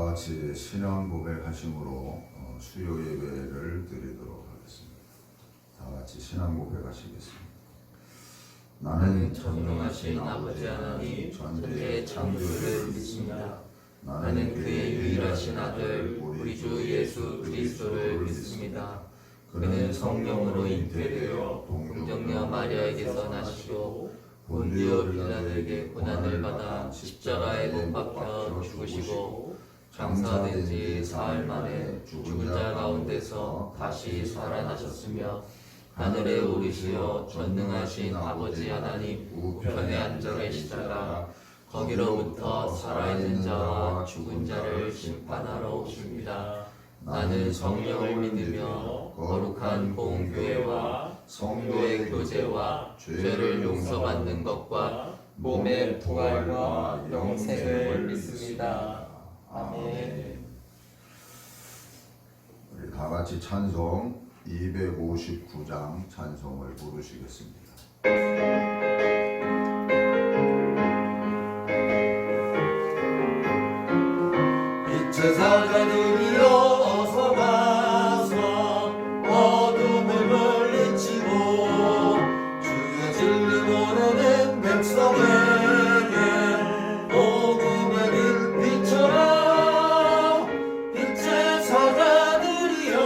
같이 신앙 고백하심으로 수요 예배를 드리도록 하겠습니다. 다 같이 신앙 고백하시겠습니다. 나는 전능하신 아버지 하나님 천지의 창조를 믿습니다. 나는 그의 유일하신 아들 우리 주 예수 그리스도를 믿습니다. 그는 성령으로 잉태되어 동정녀 마리아에게서 나시고 본디오 빌라도에게 고난을 받아 십자가에 못 박혀 죽으시고 장사된 지 사흘 만에 죽은 자 가운데서 다시 살아나셨으며 하늘에 오르시어 전능하신 아버지 하나님 우편에 앉아 계시다가 거기로부터 살아있는 자와 죽은 자를 심판하러 오십니다. 나는 성령을 믿으며 거룩한 공교회와 성도의 교제와 죄를 용서받는 것과 몸의 부활과 영생을 믿습니다. 아멘. 우리 다 같이 찬송 259장 찬송을 부르시겠습니다. 빛의 사자들이여 어서 와서 어둠을 물리치고 주의 진리 모르는 백성에게 복음의 빛 비춰라. 빛의 사자들이여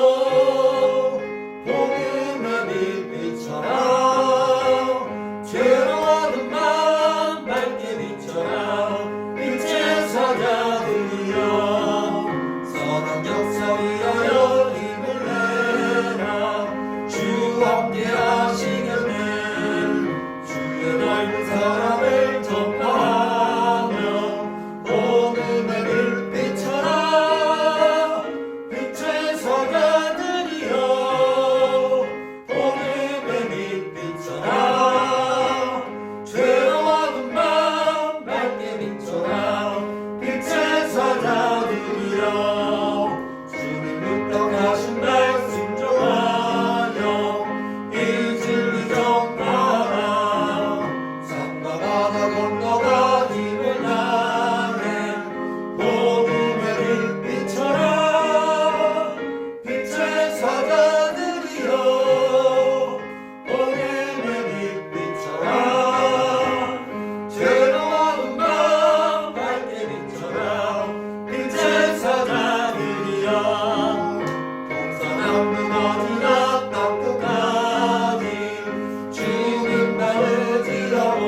복음의 빛 비춰라. 죄로운 마음 밝게 비춰라. 빛의 사자들이여 위하여 힘을 내라. 주 함께 하시겠네. 주의 넓은 사랑을 전파하며 복음의 빛 비춰라. 빛의 사자들이여 복음의 빛 비춰라. 죄로운 마음 밝게 비춰라. 빛의 사자들이여 하신 말씀 정하여 이 진리 전파하라. 산과 바다 건너가 힘을 향해 복음의 빛 비춰라. 빛의 사자들이여 복음의 빛 비춰라. 죄로운 마음 밝게 비춰라. 빛의 사자들이여 어디나 따뜻하니 주님 바르지라고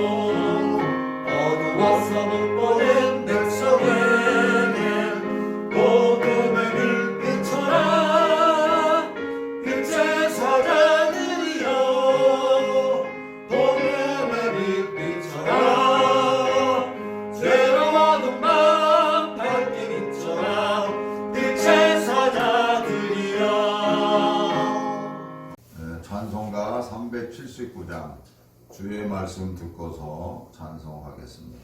어두워서 못 보는 백성에게 복음의 빛 비춰라. 빛의 사자들이여 복음의 빛 비춰라. 죄로운 마음 밝게 비춰라. 빛의 사자들이여. 찬송가 379장 주의 말씀 듣고서 찬송하겠습니다.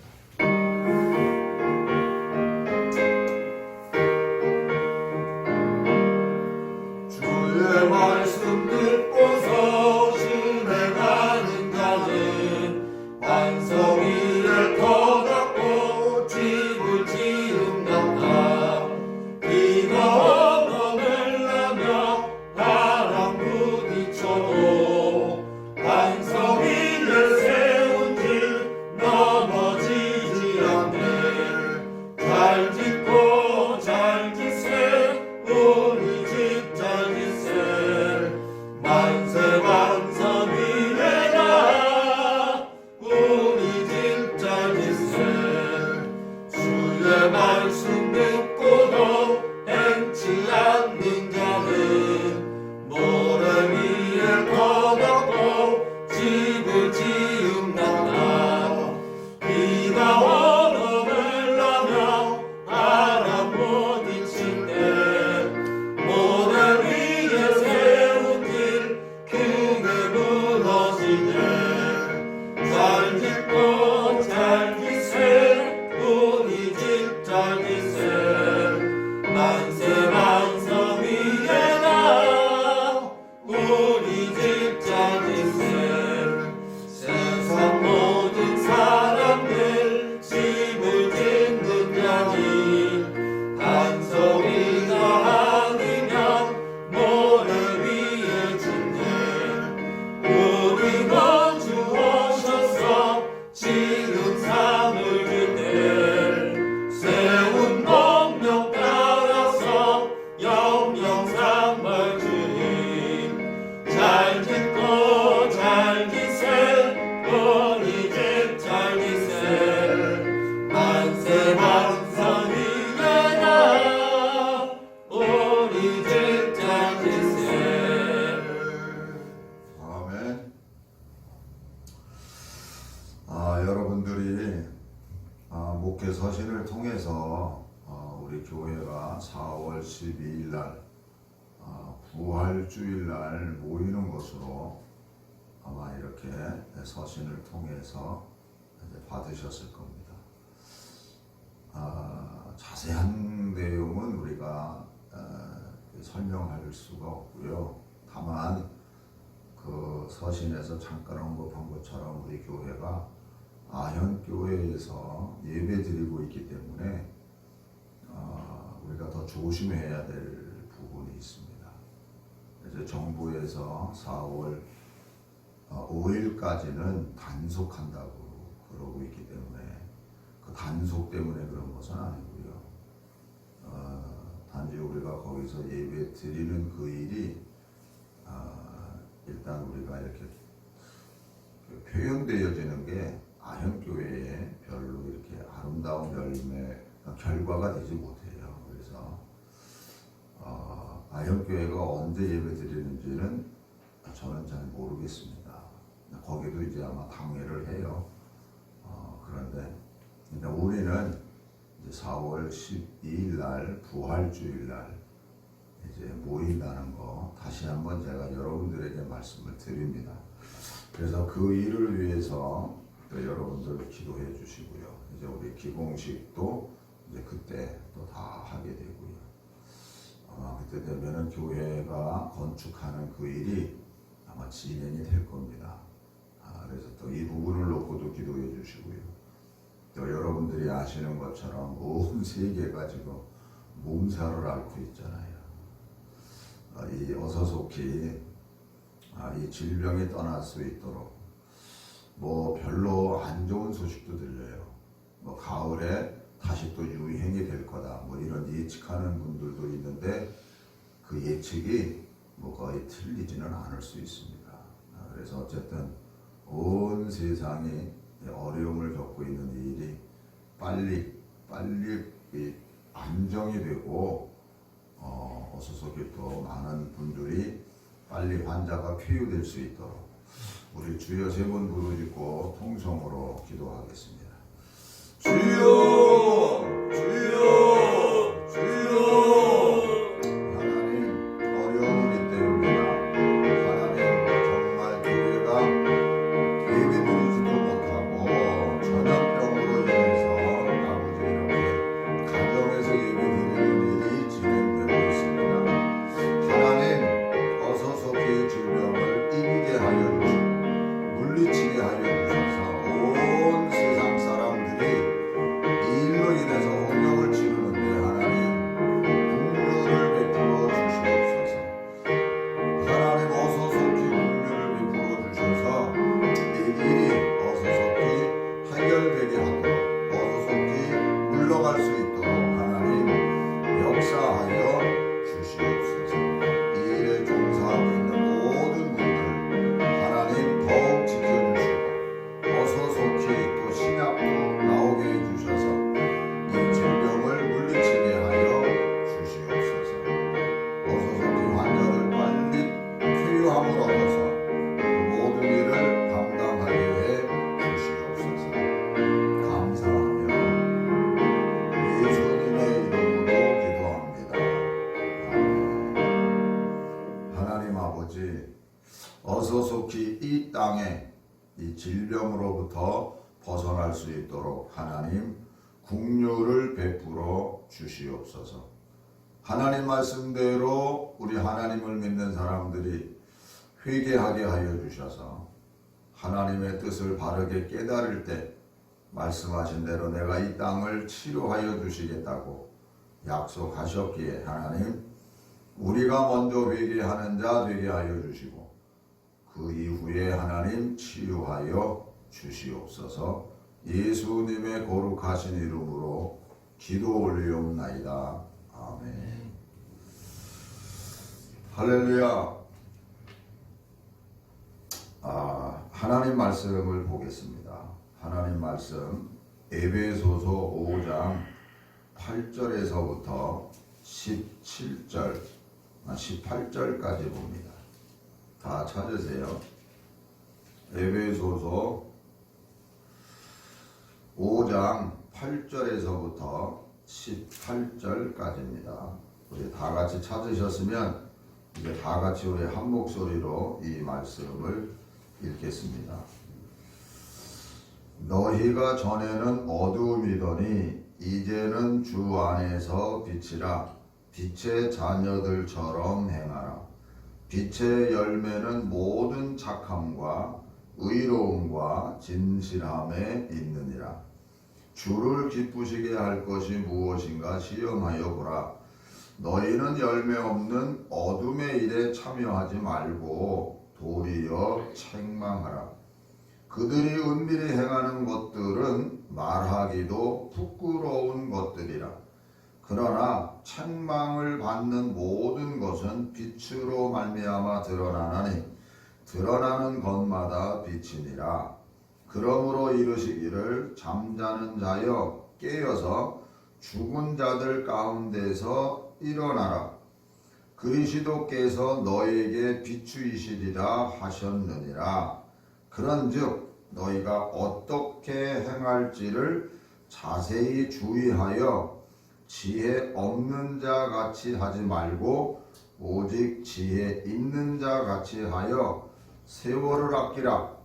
주의 말씀 듣고서 지내가는 자는 반석 위에 터잡고 집을 지은 같아. 비가 엉엉을 나며 바람 부딪혀도 반석 위에 세운 집 넘어지 우리 교회가 4월 12일 날 부활주일 날 모이는 것으로 아마 이렇게 서신을 통해서 이제 받으셨을 겁니다. 자세한 내용은 우리가 설명할 수가 없고요. 다만 그 서신에서 잠깐 언급한 것처럼 우리 교회가 아현교회에서 예배드리고 있기 때문에 우리가 더 조심해야 될 부분이 있습니다. 이제 정부에서 4월 5일까지는 단속한다고 그러고 있기 때문에 그 단속 때문에 그런 것은 아니고요. 단지 우리가 거기서 예배 드리는 그 일이 일단 우리가 이렇게 표현되어지는 게 아현교회에 별로 이렇게 아름다운 결과가 되지 못해요. 그래서 아현교회가 언제 예배 드리는지는 저는 잘 모르겠습니다. 거기도 이제 아마 당회를 해요. 그런데 우리는 이제 4월 12일 날 부활주일 날 이제 모인다는 거 다시 한번 제가 여러분들에게 말씀을 드립니다. 그래서 그 일을 위해서 또 여러분들 기도해 주시고요. 이제 우리 기공식도 이제 그때 또 다 하게 되고요. 아마 그때 되면은 교회가 건축하는 그 일이 아마 진행이 될 겁니다. 그래서 또 이 부분을 놓고도 기도해 주시고요. 또 여러분들이 아시는 것처럼 온 세계가 지금 몸살을 앓고 있잖아요. 이 어서속히 이 질병이 떠날 수 있도록 뭐 별로 안 좋은 소식도 들려요. 뭐 가을에 다시 또 유행이 될 거다. 뭐 이런 예측하는 분들도 있는데 그 예측이 뭐 거의 틀리지는 않을 수 있습니다. 그래서 어쨌든 온 세상이 어려움을 겪고 있는 이 일이 빨리 안정이 되고 어서속히 또 많은 분들이 빨리 환자가 쾌유될 수 있도록 우리 주여 세 번 부르짖고 통성으로 기도하겠습니다. 주여 주여 주여. 하나님 어려운 이 때입니다. 하나님 정말 교회가 예배드리지도 못하고 전염병으로 인해서 아버지 이렇게 가정에서 예배드리는 일이 진행되고 있습니다. 하나님 어서속히 질병을 이기게 하여 주시고 물리치게 하여 주셔서 온 세상 사람들이 이 일로 인해서 혼용을 치르는데 하나님 국류를 베풀어 주시옵소서. 하나님 어서속히 국류를 베풀어 주셔서 이 일이 어서속히 해결되게 하도록 어서속히 물러갈 수 있도록 하나님 역사하여 주시옵소서. 이 일에 종사하고 있는 모든 분들 하나님 더욱 지켜주시고 어서속히 또 신약도 나오게 해주셔서 이 질병을 물리치게 하여 주시옵소서. 어서속히 환자를 빨리 쾌유함을 얻어서 그 모든 일을 감당하게 해 주시옵소서. 감사하며 예수님의 이름으로 기도합니다. 아멘. 하나님 아버지 어서속히 이 땅에 이 질병으로부터 벗어날 수 있도록 하나님 국류를 베풀어 주시옵소서. 하나님 말씀대로 우리 하나님을 믿는 사람들이 회개하게 하여 주셔서 하나님의 뜻을 바르게 깨달을 때 말씀하신 대로 내가 이 땅을 치료하여 주시겠다고 약속하셨기에 하나님 우리가 먼저 회개하는 자 되게 하여 주시고 그 이후에 하나님 치유하여 주시옵소서. 예수님의 거룩하신 이름으로 기도 올리옵나이다. 아멘. 할렐루야. 하나님 말씀을 보겠습니다. 하나님 말씀 에베소서 5장 8절에서부터 18절까지 봅니다. 다 찾으세요. 에베소서 5장 8절에서부터 18절까지입니다. 우리 다 같이 찾으셨으면 이제 다 같이 우리 한 목소리로 이 말씀을 읽겠습니다. 너희가 전에는 어두움이더니 이제는 주 안에서 빛이라. 빛의 자녀들처럼 행하라. 빛의 열매는 모든 착함과 의로움과 진실함에 있느니라. 주를 기쁘시게 할 것이 무엇인가 시험하여 보라. 너희는 열매 없는 어둠의 일에 참여하지 말고 도리어 책망하라. 그들이 은밀히 행하는 것들은 말하기도 부끄러운 것들이라. 그러나 책망을 받는 모든 것은 빛으로 말미암아 드러나나니 드러나는 것마다 빛이니라. 그러므로 이르시기를 잠자는 자여 깨어서 죽은 자들 가운데서 일어나라. 그리스도께서 너에게 비추이시리라 하셨느니라. 그런즉 너희가 어떻게 행할지를 자세히 주의하여 지혜 없는 자 같이 하지 말고 오직 지혜 있는 자 같이 하여 세월을 아끼라.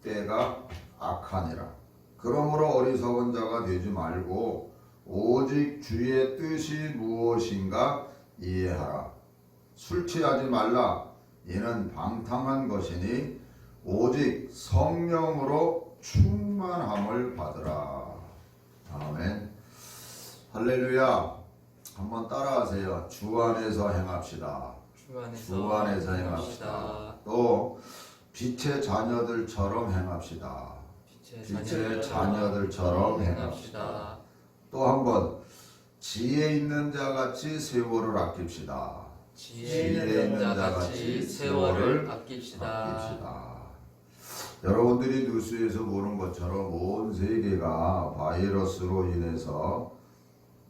때가 악하니라. 그러므로 어리석은 자가 되지 말고 오직 주의 뜻이 무엇인가 이해하라. 술 취하지 말라. 이는 방탕한 것이니 오직 성령으로 충만함을 받으라. 아멘. 할렐루야. 한번 따라하세요. 주 안에서 행합시다. 주 안에서 행합시다. 또 빛의 자녀들처럼 행합시다. 빛의 자녀들처럼 행합시다. 또 한번 지혜 있는 자같이 세월을 아낍시다. 지혜 있는 자같이 세월을 아낍시다. 여러분들이 뉴스에서 보는 것처럼 온 세계가 바이러스로 인해서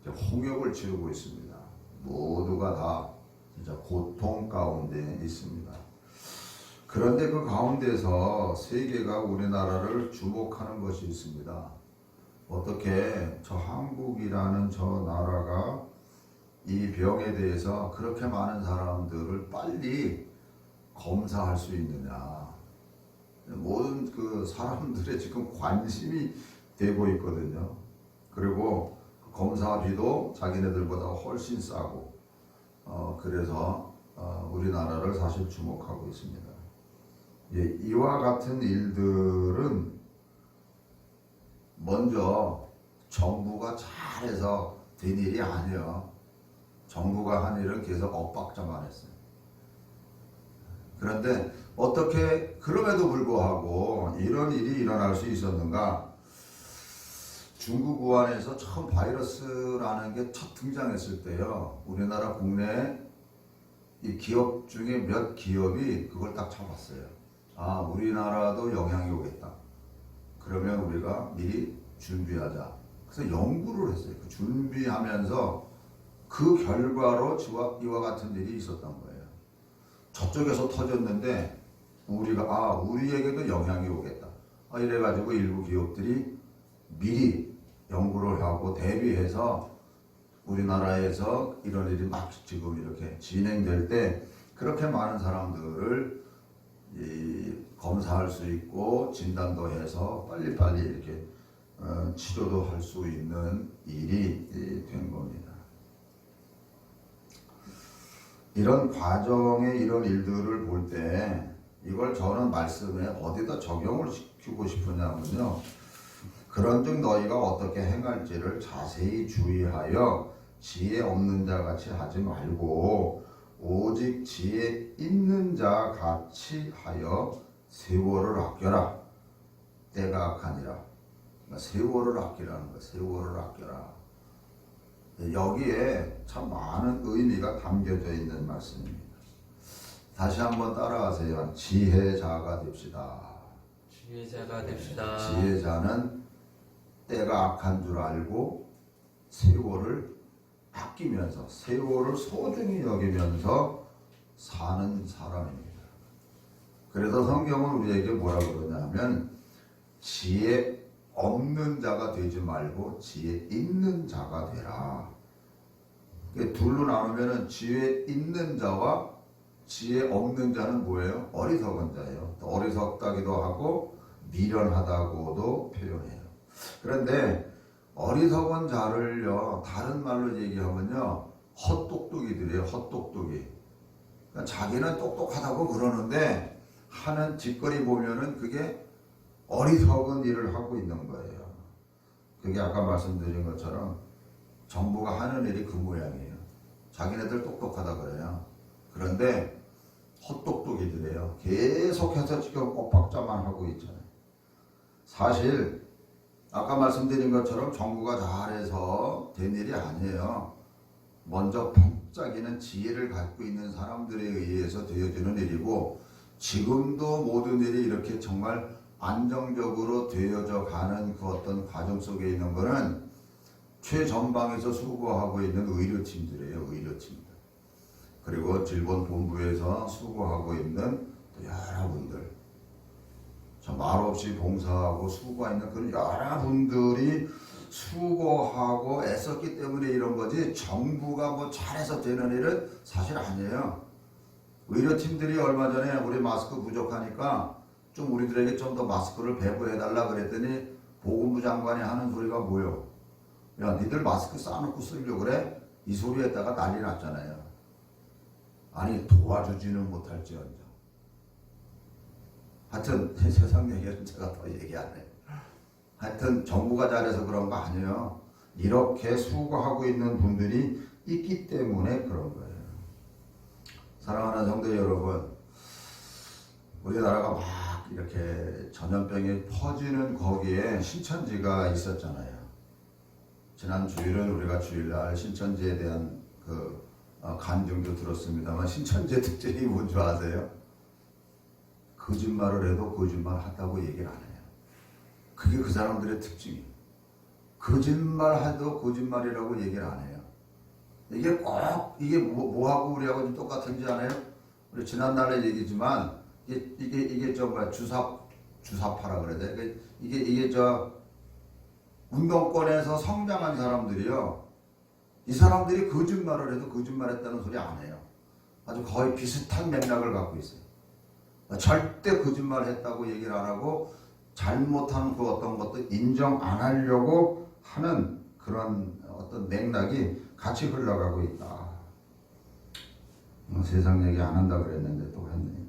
홍역을 치르고 있습니다. 모두가 다 진짜 고통 가운데 있습니다. 그런데 그 가운데서 세계가 우리나라를 주목하는 것이 있습니다. 어떻게 저 한국이라는 저 나라가 이 병에 대해서 그렇게 많은 사람들을 빨리 검사할 수 있느냐. 모든 그 사람들의 지금 관심이 되고 있거든요. 그리고 검사비도 자기네들보다 훨씬 싸고, 그래서 우리나라를 사실 주목하고 있습니다. 예, 이와 같은 일들은 먼저 정부가 잘해서 된 일이 아니에요. 정부가 한 일은 계속 엇박자만 했어요. 그런데 어떻게 그럼에도 불구하고 이런 일이 일어날 수 있었는가? 중국 우한에서 처음 바이러스라는 게 첫 등장했을 때요, 우리나라 국내 이 기업 중에 몇 기업이 그걸 딱 잡았어요. 아, 우리나라도 영향이 오겠다. 그러면 우리가 미리 준비하자. 그래서 연구를 했어요. 그 준비하면서 그 결과로 이와 같은 일이 있었던 거예요. 저쪽에서 터졌는데 우리에게도 영향이 오겠다. 이래가지고 일부 기업들이 미리 연구를 하고 대비해서 우리나라에서 이런 일이 막 지금 이렇게 진행될 때 그렇게 많은 사람들을 검사할 수 있고 진단도 해서 빨리빨리 이렇게 치료도 할 수 있는 일이 된 겁니다. 이런 과정의 이런 일들을 볼 때 이걸 저는 말씀에 어디다 적용을 시키고 싶으냐면요, 그런즉 너희가 어떻게 행할지를 자세히 주의하여 지혜 없는 자 같이 하지 말고 오직 지혜 있는 자 같이 하여 세월을 아껴라. 때가 악하니라. 세월을 아끼라는 거야. 세월을 아껴라. 여기에 참 많은 의미가 담겨져 있는 말씀입니다. 다시 한번 따라하세요. 지혜자가 됩시다. 지혜자가 됩시다. 지혜자는 때가 악한 줄 알고 세월을 아끼면서 세월을 소중히 여기면서 사는 사람입니다. 그래서 성경은 우리에게 뭐라 그러냐면 지혜 없는 자가 되지 말고 지혜 있는 자가 되라. 둘로 나누면은 지혜 있는 자와 지혜 없는 자는 뭐예요? 어리석은 자예요. 어리석다기도 하고 미련하다고도 표현해요. 그런데 어리석은 자를요, 다른 말로 얘기하면요, 헛똑똑이들이에요. 헛똑똑이. 그러니까 자기는 똑똑하다고 그러는데 하는 짓거리 보면은 그게 어리석은 일을 하고 있는 거예요. 그게 아까 말씀드린 것처럼 정부가 하는 일이 그 모양이에요. 자기네들 똑똑하다 그래요. 그런데 헛똑똑이들이에요. 계속해서 지금 엇박자만 하고 있잖아요. 사실 아까 말씀드린 것처럼 정부가 잘해서 된 일이 아니에요. 먼저 반짝이는 지혜를 갖고 있는 사람들에 의해서 되어지는 일이고, 지금도 모든 일이 이렇게 정말 안정적으로 되어져 가는 그 어떤 과정 속에 있는 거는 최전방에서 수고하고 있는 의료팀들이에요. 의료팀들. 그리고 질본본부에서 수고하고 있는 또 여러분들, 말없이 봉사하고 수고가 있는 그런 여러분들이 수고하고 애썼기 때문에 이런 거지, 정부가 뭐 잘해서 되는 일은 사실 아니에요. 의료팀들이 얼마 전에 우리 마스크 부족하니까 좀 우리들에게 좀 더 마스크를 배부해달라 그랬더니 보건부 장관이 하는 소리가 뭐요? 야, 니들 마스크 싸놓고 쓰려고 그래? 이 소리 했다가 난리 났잖아요. 아니, 도와주지는 못할지언정. 하여튼 세상 얘기는 제가 더 얘기 안 해요. 하여튼 정부가 잘해서 그런 거 아니에요. 이렇게 수고하고 있는 분들이 있기 때문에 그런 거예요. 사랑하는 성도 여러분, 우리나라가 막 이렇게 전염병이 퍼지는 거기에 신천지가 있었잖아요. 지난 주일은 우리가 주일날 신천지에 대한 간증도 들었습니다만, 신천지의 특징이 뭔지 아세요? 거짓말을 해도 거짓말 하다고 얘기를 안 해요. 그게 그 사람들의 특징이에요. 거짓말 해도 거짓말이라고 얘기를 안 해요. 이게 꼭 이게 뭐하고 우리하고 좀 똑같은지 아나요? 우리 지난날에 얘기지만 이게 주사파라 그래야 돼. 이게 운동권에서 성장한 사람들이요. 이 사람들이 거짓말을 해도 거짓말했다는 소리 안 해요. 아주 거의 비슷한 맥락을 갖고 있어요. 절대 거짓말했다고 얘기를 안 하고 잘못한 그 어떤 것도 인정 안 하려고 하는 그런 어떤 맥락이 같이 흘러가고 있다. 세상 얘기 안 한다 그랬는데 또 했네.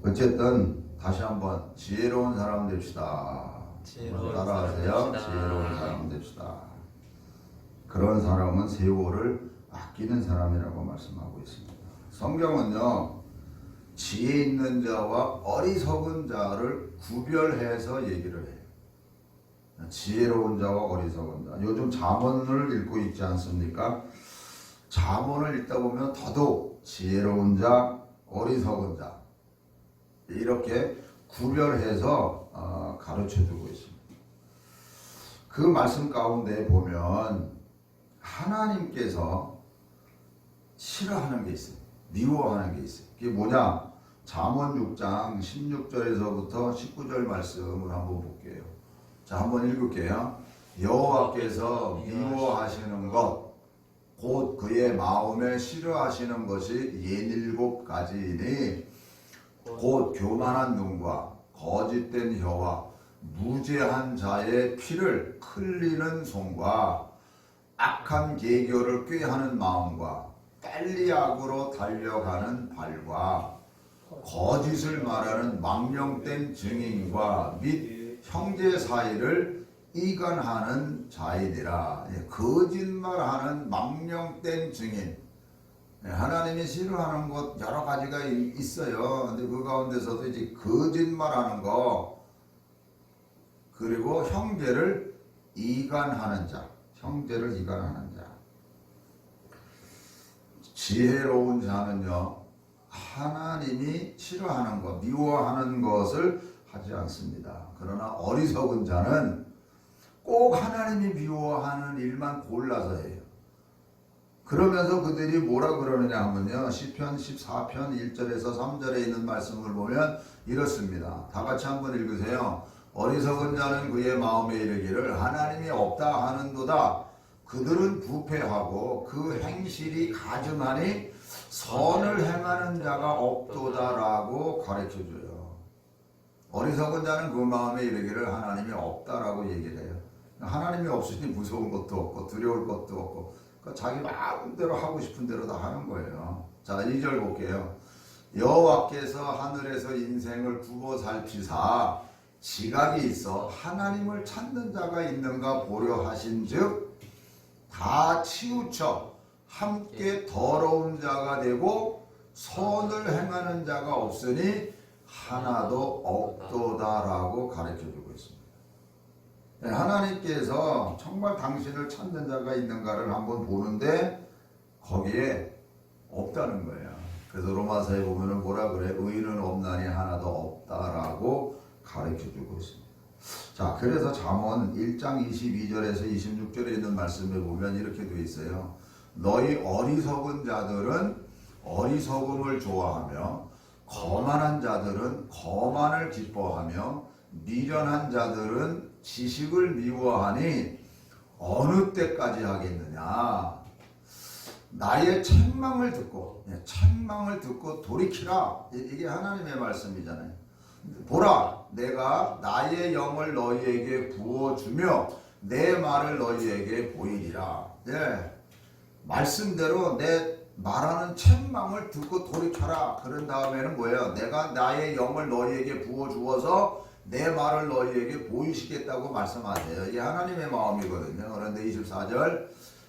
어쨌든 다시 한번 지혜로운 사람 됩시다. 따라하세요. 지혜로운 사람 됩시다. 그런 사람은 세월을 아끼는 사람이라고 말씀하고 있습니다. 성경은요, 지혜 있는 자와 어리석은 자를 구별해서 얘기를 해요. 지혜로운 자와 어리석은 자. 요즘 잠언을 읽고 있지 않습니까? 잠언을 읽다 보면 더더욱 지혜로운 자, 어리석은 자, 이렇게 구별해서 가르쳐주고 있습니다. 그 말씀 가운데 보면 하나님께서 싫어하는 게 있어요. 미워하는 게 있어요. 그게 뭐냐? 잠언 6장 16절에서부터 19절 말씀을 한번 볼게요. 자, 한번 읽을게요. 여호와께서 미워하시는 것, 곧 그의 마음에 싫어하시는 것이 17가지이니 곧 교만한 눈과 거짓된 혀와 무죄한 자의 피를 흘리는 손과 악한 계교를 꾀하는 마음과 빨리 악으로 달려가는 발과 거짓을 말하는 망령된 증인과 및 형제 사이를 이간하는 자이니라. 거짓말하는 망령된 증인. 하나님이 싫어하는 것 여러 가지가 있어요. 근데 그 가운데서도 이제 거짓말하는 거, 그리고 형제를 이간하는 자. 형제를 이간하는 자. 지혜로운 자는요, 하나님이 싫어하는 것, 미워하는 것을 하지 않습니다. 그러나 어리석은 자는 꼭 하나님이 미워하는 일만 골라서 해요. 그러면서 그들이 뭐라 그러느냐 하면요, 시편 14편 1절에서 3절에 있는 말씀을 보면 이렇습니다. 다 같이 한번 읽으세요. 어리석은 자는 그의 마음에 이르기를 하나님이 없다 하는도다. 그들은 부패하고 그 행실이 가증하니 선을 행하는 자가 없도다라고 가르쳐줘요. 어리석은 자는 그 마음에 이르기를 하나님이 없다라고 얘기를 해요. 하나님이 없으니 무서운 것도 없고 두려울 것도 없고 그러니까 자기 마음대로 하고 싶은 대로 다 하는 거예요. 자, 2절 볼게요. 여호와께서 하늘에서 인생을 두고 살피사 지각이 있어 하나님을 찾는 자가 있는가 보려 하신즉 다 치우쳐 함께 더러운 자가 되고 선을 행하는 자가 없으니 하나도 없도다라고 가르쳐주고 있습니다. 하나님께서 정말 당신을 찾는 자가 있는가를 한번 보는데 거기에 없다는 거예요. 그래서 로마서에 보면은 뭐라 그래? 의인은 없나니 하나도 없다라고 가르쳐주고 있습니다. 자, 그래서 잠언 1장 22절에서 26절에 있는 말씀에 보면 이렇게 되어 있어요. 너희 어리석은 자들은 어리석음을 좋아하며 거만한 자들은 거만을 기뻐하며 미련한 자들은 지식을 미워하니 어느 때까지 하겠느냐. 나의 책망을 듣고 돌이키라. 이게 하나님의 말씀이잖아요. 보라, 내가 나의 영을 너희에게 부어주며 내 말을 너희에게 보이리라. 말씀대로 내 말하는 책망을 듣고 돌이켜라. 그런 다음에는 뭐예요? 내가 나의 영을 너희에게 부어주어서 내 말을 너희에게 보이시겠다고 말씀하세요. 이게 하나님의 마음이거든요. 그런데 24절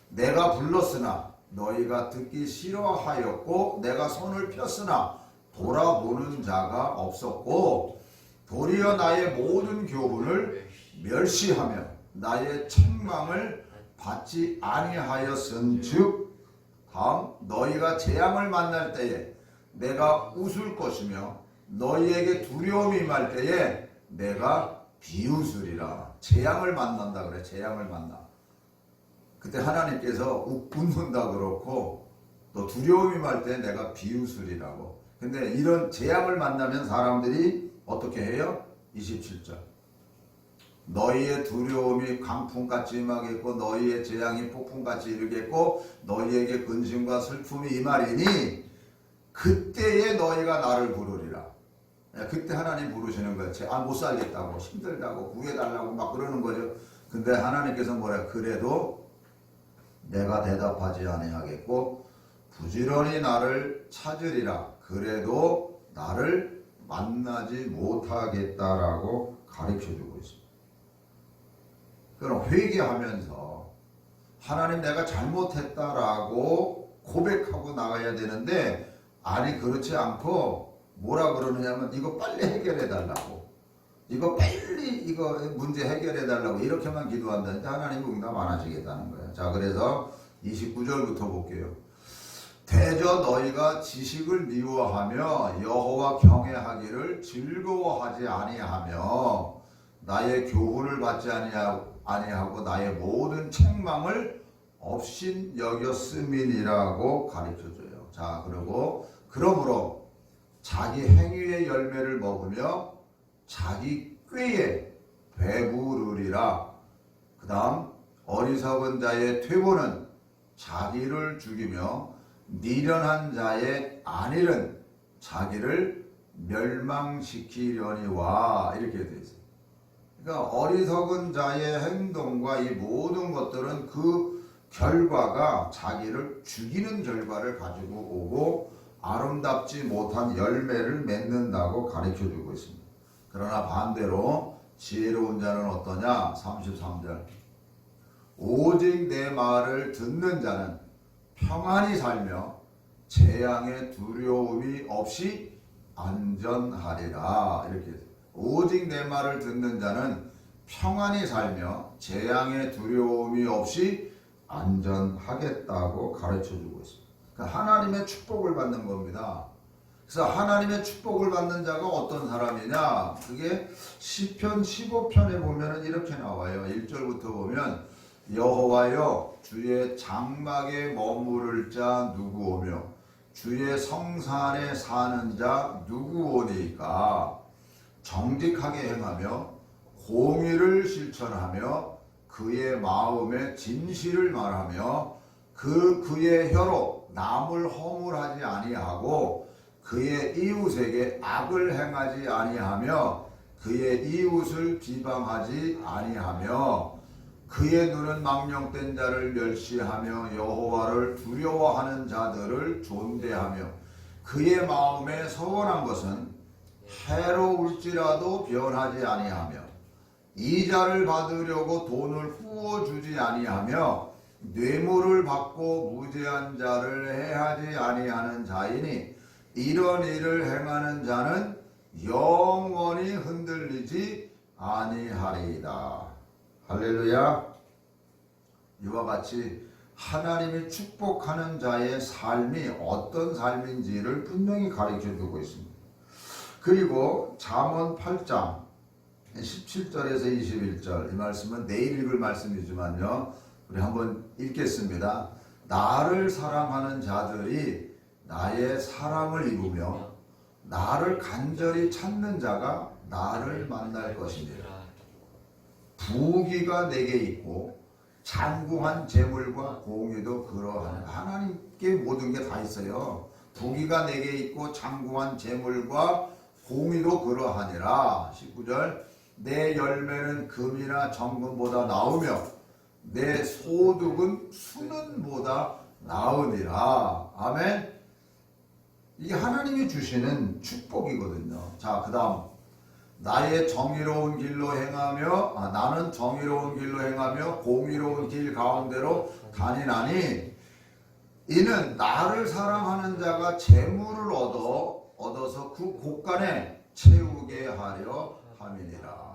내가 불렀으나 너희가 듣기 싫어하였고 내가 손을 폈으나 돌아보는 자가 없었고 도리어 나의 모든 교훈을 멸시하며 나의 책망을 받지 아니하였은즉 다음 너희가 재앙을 만날 때에 내가 웃을 것이며 너희에게 두려움이 임할 때에 내가 비웃으리라. 재앙을 만난다 그래. 재앙을 만나. 그때 하나님께서 웃는다 그렇고 또 두려움이 임할 때 내가 비웃으리라고. 근데 이런 재앙을 만나면 사람들이 어떻게 해요? 27절 너희의 두려움이 강풍같이 임하겠고 너희의 재앙이 폭풍같이 이르겠고 너희에게 근심과 슬픔이 임하리니 그때에 너희가 나를 부르리라. 그때 하나님 부르시는 거예요. 못 살겠다고 힘들다고 구해달라고 막 그러는 거죠. 근데 하나님께서 뭐래? 그래도 내가 대답하지 아니하겠고 부지런히 나를 찾으리라. 그래도 나를 만나지 못하겠다라고 가르쳐주고 있습니다. 그럼 회개하면서 하나님 내가 잘못했다라고 고백하고 나가야 되는데 아니 그렇지 않고 뭐라 그러느냐면 이거 빨리 해결해 달라고 이거 문제 해결해 달라고 이렇게만 기도한다는데 하나님 응답 안 하시겠다는 거예요. 자, 그래서 29절부터 볼게요. 대저 너희가 지식을 미워하며 여호와 경외하기를 즐거워하지 아니하며 나의 교훈을 받지 아니하고 나의 모든 책망을 없인 여겼음이니라고 가르쳐줘요. 자, 그러므로 자기 행위의 열매를 먹으며 자기 꾀에 배부르리라. 그 다음 어리석은 자의 퇴보는 자기를 죽이며 미련한 자의 안일은 자기를 멸망시키려니와 이렇게 되어 있어요. 그러니까 어리석은 자의 행동과 이 모든 것들은 그 결과가 자기를 죽이는 결과를 가지고 오고 아름답지 못한 열매를 맺는다고 가르쳐주고 있습니다. 그러나 반대로 지혜로운 자는 어떠냐? 33절 오직 내 말을 듣는 자는 평안히 살며 재앙의 두려움이 없이 안전하리라. 이렇게 오직 내 말을 듣는 자는 평안히 살며 재앙의 두려움이 없이 안전하겠다고 가르쳐주고 있습니다. 그러니까 하나님의 축복을 받는 겁니다. 그래서 하나님의 축복을 받는 자가 어떤 사람이냐? 그게 시편 15편에 보면은 이렇게 나와요. 1절부터 보면 여호와여 주의 장막에 머무를 자 누구 오며 주의 성산에 사는 자 누구 오니까 정직하게 행하며 공의를 실천하며 그의 마음의 진실을 말하며 그의 혀로 남을 허물하지 아니하고 그의 이웃에게 악을 행하지 아니하며 그의 이웃을 비방하지 아니하며 그의 눈은 망령된 자를 멸시하며 여호와를 두려워하는 자들을 존대하며 그의 마음에 서원한 것은 해로울지라도 변하지 아니하며 이자를 받으려고 돈을 꾸어주지 아니하며 뇌물을 받고 무죄한 자를 해하지 아니하는 자이니 이런 일을 행하는 자는 영원히 흔들리지 아니하리이다. 할렐루야. 이와 같이 하나님이 축복하는 자의 삶이 어떤 삶인지를 분명히 가르쳐주고 있습니다. 그리고 잠언 8장 17절에서 21절 이 말씀은 내일 읽을 말씀이지만요, 우리 한번 읽겠습니다. 나를 사랑하는 자들이 나의 사랑을 이루며 나를 간절히 찾는 자가 나를 만날 것이니라. 부귀가 내게 있고 장구한 재물과 공유도 그러하는, 하나님께 모든 게 다 있어요. 부귀가 내게 있고 장구한 재물과 공유도 그러하니라. 19절 내 열매는 금이나 정금보다 나으며 내 소득은 수는보다 나으니라. 아멘. 이게 하나님이 주시는 축복이거든요. 자, 그 다음 나의 정의로운 길로 행하며 나는 정의로운 길로 행하며 공의로운 길 가운데로 다니나니 이는 나를 사랑하는 자가 재물을 얻어서 그 곳간에 채우게 하려 함이니라.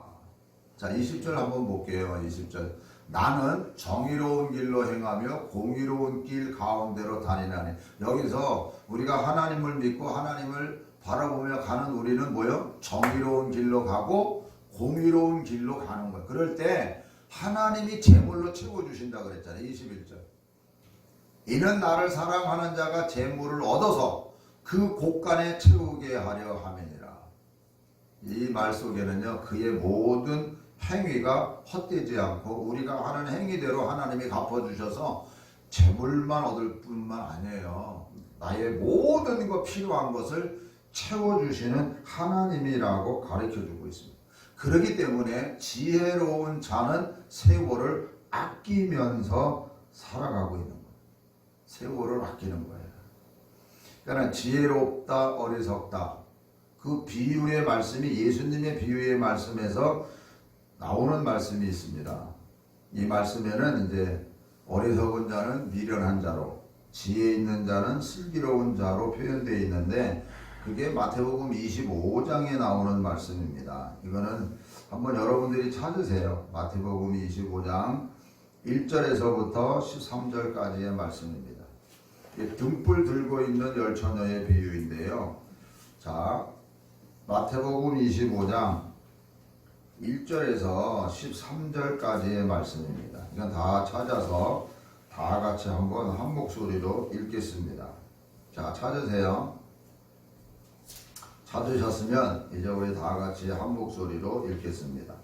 자, 20절 한번 볼게요. 20절 나는 정의로운 길로 행하며 공의로운 길 가운데로 다니나니. 여기서 우리가 하나님을 믿고 하나님을 바라보며 가는 우리는 뭐요? 정의로운 길로 가고 공의로운 길로 가는 거예요. 그럴 때 하나님이 재물로 채워주신다 그랬잖아요. 21절 이는 나를 사랑하는 자가 재물을 얻어서 그 곳간에 채우게 하려 함이니라. 이 말 속에는요, 그의 모든 행위가 헛되지 않고 우리가 하는 행위대로 하나님이 갚아주셔서 재물만 얻을 뿐만 아니에요. 나의 모든 것 필요한 것을 채워주시는 하나님이라고 가르쳐주고 있습니다. 그렇기 때문에 지혜로운 자는 세월을 아끼면서 살아가고 있는 거예요. 세월을 아끼는 거예요. 그러니까 지혜롭다 어리석다, 그 비유의 말씀이 예수님의 비유의 말씀에서 나오는 말씀이 있습니다. 이 말씀에는 이제 어리석은 자는 미련한 자로, 지혜 있는 자는 슬기로운 자로 표현되어 있는데 그게 마태복음 25장에 나오는 말씀입니다. 이거는 한번 여러분들이 찾으세요. 마태복음 25장 1절에서부터 13절까지의 말씀입니다. 등불 들고 있는 열처녀의 비유인데요. 자, 마태복음 25장 1절에서 13절까지의 말씀입니다. 이건 다 찾아서 다 같이 한번 한 목소리로 읽겠습니다. 자, 찾으세요. 찾으셨으면 이제 우리 다 같이 한 목소리로 읽겠습니다.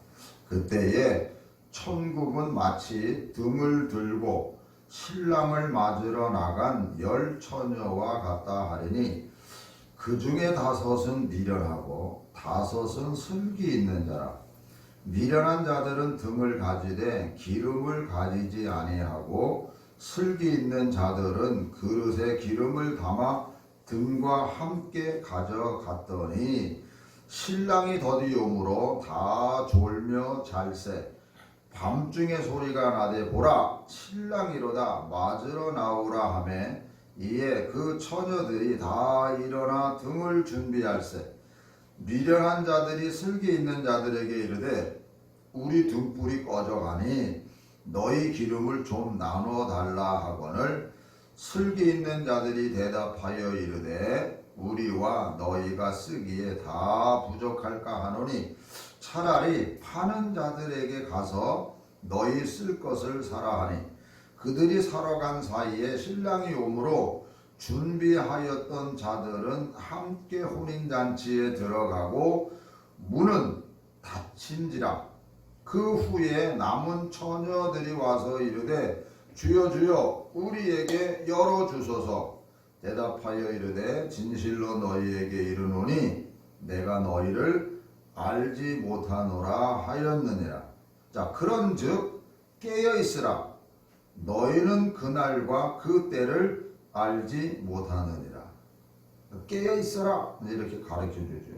그때에 천국은 마치 등을 들고 신랑을 맞으러 나간 열 처녀와 같다 하리니 그 중에 5은 미련하고 5은 슬기 있는 자라. 미련한 자들은 등을 가지되 기름을 가지지 아니하고 슬기 있는 자들은 그릇에 기름을 담아 등과 함께 가져갔더니 신랑이 더디오므로 다 졸며 잘새. 밤중에 소리가 나되 보라 신랑이로다 맞으러 나오라 하매 이에 그 처녀들이 다 일어나 등을 준비할세. 미련한 자들이 슬기 있는 자들에게 이르되 우리 등불이 꺼져가니 너희 기름을 좀 나눠 달라 하거늘 슬기 있는 자들이 대답하여 이르되 우리와 너희가 쓰기에 다 부족할까 하노니 차라리 파는 자들에게 가서 너희 쓸 것을 사라 하니 그들이 사러 간 사이에 신랑이 오므로 준비하였던 자들은 함께 혼인잔치에 들어가고 문은 닫힌지라. 그 후에 남은 처녀들이 와서 이르되 주여 주여 우리에게 열어주소서. 대답하여 이르되 진실로 너희에게 이르노니 내가 너희를 알지 못하노라 하였느니라. 자, 그런즉 깨어있으라. 너희는 그날과 그 때를 알지 못하느니라. 깨어있어라 이렇게 가르쳐주죠.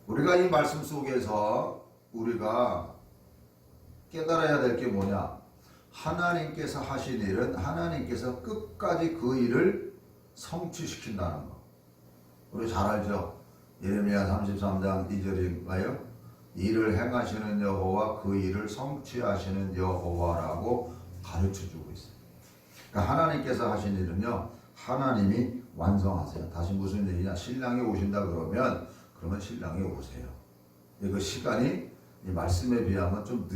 우리가 이 말씀 속에서 우리가 깨달아야 될 게 뭐냐? 하나님께서 하신 일은 하나님께서 끝까지 그 일을 성취시킨다는 거. 우리 잘 알죠? 예레미야 33장 2절인가요? 일을 행하시는 여호와 그 일을 성취하시는 여호와라고 가르쳐주고 있어요. 그러니까 하나님께서 하신 일은요, 하나님이 완성하세요. 다시 무슨 얘기냐? 신랑이 오신다 그러면 신랑이 오세요. 그 시간이 이 말씀에 비하면 좀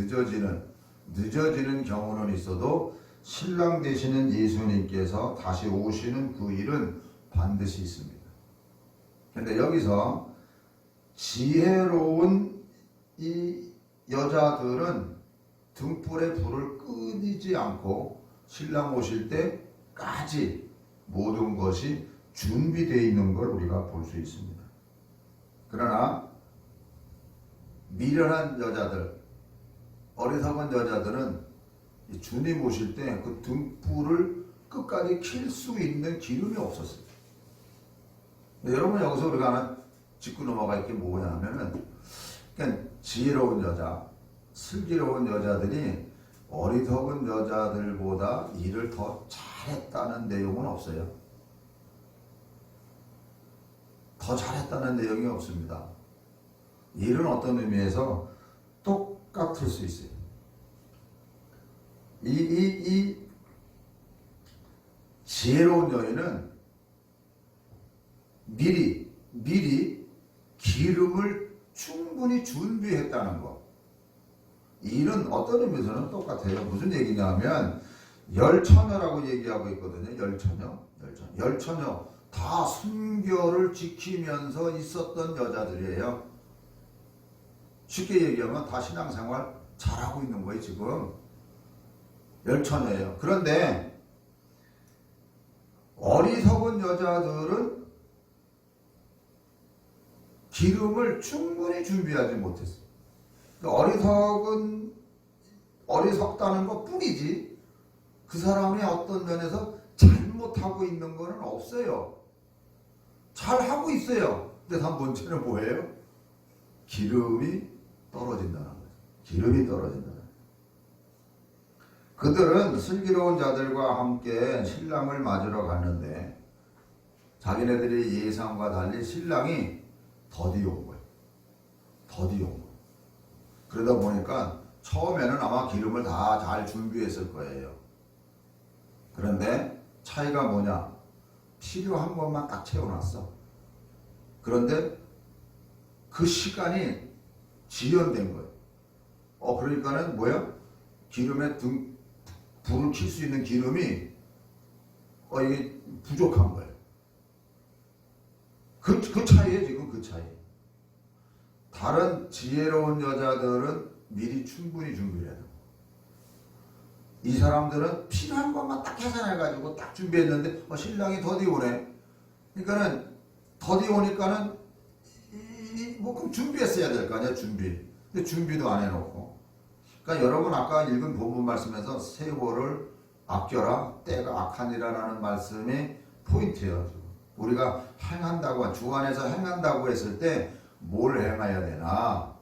늦어지는 경우는 있어도 신랑 되시는 예수님께서 다시 오시는 그 일은 반드시 있습니다. 그런데 여기서 지혜로운 이 여자들은 등불에 불을 끄지 않고 신랑 오실 때까지 모든 것이 준비되어 있는 걸 우리가 볼 수 있습니다. 그러나 미련한 여자들, 어리석은 여자들은 주님 오실 때 그 등불을 끝까지 킬 수 있는 기름이 없었어요. 여러분 여기서 우리가 하나 짚고 넘어갈 게 뭐냐면은, 그러니까 지혜로운 여자, 슬기로운 여자들이 어리석은 여자들보다 일을 더 잘했다는 내용은 없어요. 더 잘했다는 내용이 없습니다. 일은 어떤 의미에서 똑같을 수 있어요. 이 지혜로운 여인은 미리 기름을 충분히 준비했다는 거. 일은 어떤 의미에서는 똑같아요. 무슨 얘기냐면 열처녀라고 얘기하고 있거든요. 열처녀 다 순결을 지키면서 있었던 여자들이에요. 쉽게 얘기하면 다 신앙생활 잘하고 있는 거예요. 지금 열처녀예요. 그런데 어리석은 여자들은 기름을 충분히 준비하지 못했어요. 어리석다는 것 뿐이지 그 사람이 어떤 면에서 잘못하고 있는 거는 없어요. 잘하고 있어요. 근데 단 문제는 뭐예요? 기름이 떨어진다는 거죠. 기름이 떨어진다는 거죠. 그들은 슬기로운 자들과 함께 신랑을 맞으러 갔는데 자기네들의 예상과 달리 신랑이 더디 온 거예요. 더디 온 거예요. 그러다 보니까 처음에는 아마 기름을 다 잘 준비했을 거예요. 그런데 차이가 뭐냐? 필요한 것만 딱 채워놨어. 그런데 그 시간이 지연된 거예요. 그러니까는 뭐야? 기름에 불을 켤 수 있는 기름이 이게 부족한 거예요. 그 차이에 지금 그 차이. 다른 지혜로운 여자들은 미리 충분히 준비를 해요. 이 사람들은 필요한 것만 딱 계산해가지고 딱 준비했는데 신랑이 더디 오네. 그러니까는 더디 오니까는 그럼 준비했어야 될 거 아니야, 준비. 근데 준비도 안 해놓고. 그러니까 여러분 아까 읽은 본문 말씀에서 세월을 아껴라, 때가 악하니라라는 말씀이 포인트예요. 우리가 행한다고, 주 안에서 행한다고 했을 때 뭘 행해야 되나?